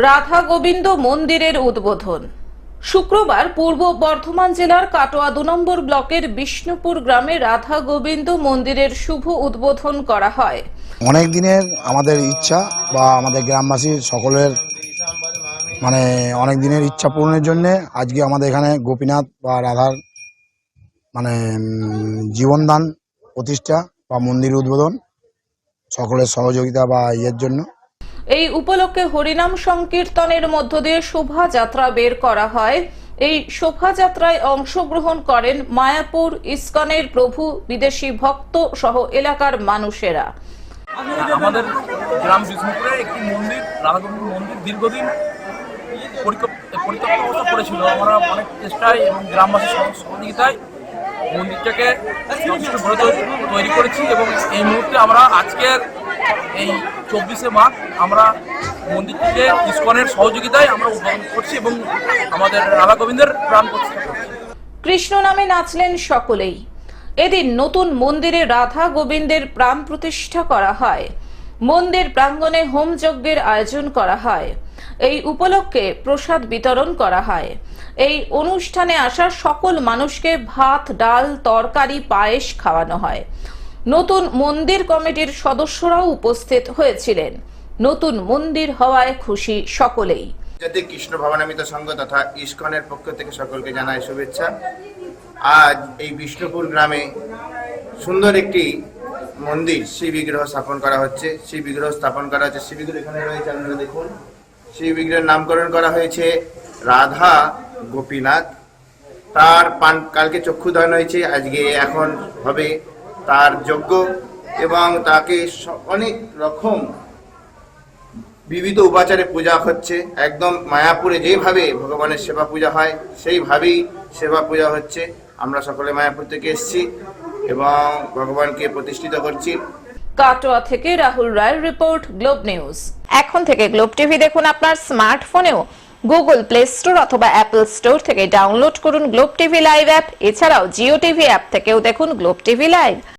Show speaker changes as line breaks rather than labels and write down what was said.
রাধা গোবিন্দ মন্দিরের উদ্বোধন। শুক্রবার পূর্ব বর্ধমান জেলার কাটোয়া ২ নম্বর ব্লকের বিষ্ণুপুর গ্রামে রাধা গোবিন্দ মন্দিরের শুভ উদ্বোধন করা হয়।
অনেক দিনের আমাদের ইচ্ছা বা আমাদের গ্রামবাসীর সকলের অনেক দিনের ইচ্ছা পূরণের জন্য আজকে আমাদের এখানে গোপীনাথ বা রাধার জীবনদান প্রতিষ্ঠা বা মন্দির উদ্বোধন সকলের সহযোগিতা বা জন্য।
এই উপলক্ষে হরিনাম সংকীর্তনের মধ্য দিয়ে শোভাযাত্রা বের করা হয়। এই শোভাযাত্রায় অংশগ্রহণ করেন মায়াপুর ইস্কনের প্রভু, বিদেশি ভক্ত সহ এলাকার মানুষেরা।
আমাদের গ্রাম বিষ্ণুপুরে একটি মন্দির, রাধা গোবিন্দ মন্দির দীর্ঘদিন পরিত্যক্ত অবস্থা পড়েছিল। আমরা অনেক চেষ্টায় এবং গ্রামবাসীর সহযোগিতায় মন্দিরটাকে যথেষ্ট গড়ে তৈরি করেছি এবং এই মুহূর্তে আমরা আজকের এই ২৪শে মাঘ আমরা মন্দিরটিকে ইস্কনের সহযোগিতায় আমরা উদ্বোধন করছি এবং আমাদের রাধা গোবিন্দের প্রাণ প্রতিষ্ঠা করছি।
কৃষ্ণ নামে নাচলেন সকলেই। এদিন নতুন মন্দিরে রাধা গোবিন্দের প্রাণ প্রতিষ্ঠা করা হয়। মন্দির প্রাঙ্গণে হোম যজ্ঞের আয়োজন করা হয়। এই উপলক্ষে প্রসাদ বিতরণ করা হয়। এই অনুষ্ঠানে আসা সকল মানুষকে ভাত, ডাল, তরকারি, পায়েস খাওয়ানো হয়। নতুন মন্দির কমিটির সদস্যরাও উপস্থিত হয়েছিলেন। নতুন মন্দির হওয়ায় খুশি সকলেই।
যাতে কৃষ্ণ ভবনামিত সংঘ তথা ইস্কনের পক্ষ থেকে সকলকে জানাই শুভেচ্ছা। আজ এই বিষ্ণুপুর গ্রামে সুন্দর একটি মন্দির শিব বিগ্রহ স্থাপন করা হচ্ছে। শিব বিগ্রহ স্থাপন করা হচ্ছে, শিব বিগ্রহ এখানে রয়েছে, আপনারা দেখুন। শিব বিগ্রহের নামকরণ করা হয়েছে রাধা গোপীনাথ। তার কালকে চক্ষুদান হয়েছে, আজকে এখন হবে তার যজ্ঞ এবং তাকে অনেক রকম বিবিধ উপাচারে পূজা হচ্ছে। একদম মায়াপুরে যেভাবে ভগবানের সেবা পূজা হয় সেইভাবেই সেবা পূজা হচ্ছে। আমরা সকলে মায়াপুর থেকে এসেছি এবং ভগবানকে প্রতিষ্ঠিত করছি।
কাটোয়া থেকে রাহুল রায়ের রিপোর্ট, গ্লোব নিউজ। এখন থেকে গ্লোব টিভি দেখুন আপনার স্মার্টফোনেও। গুগল প্লে স্টোর অথবা অ্যাপল স্টোর থেকে ডাউনলোড করুন গ্লোব টিভি লাইভ অ্যাপ। এছাড়াও জিও টিভি অ্যাপ থেকেও দেখুন গ্লোব টিভি লাইভ।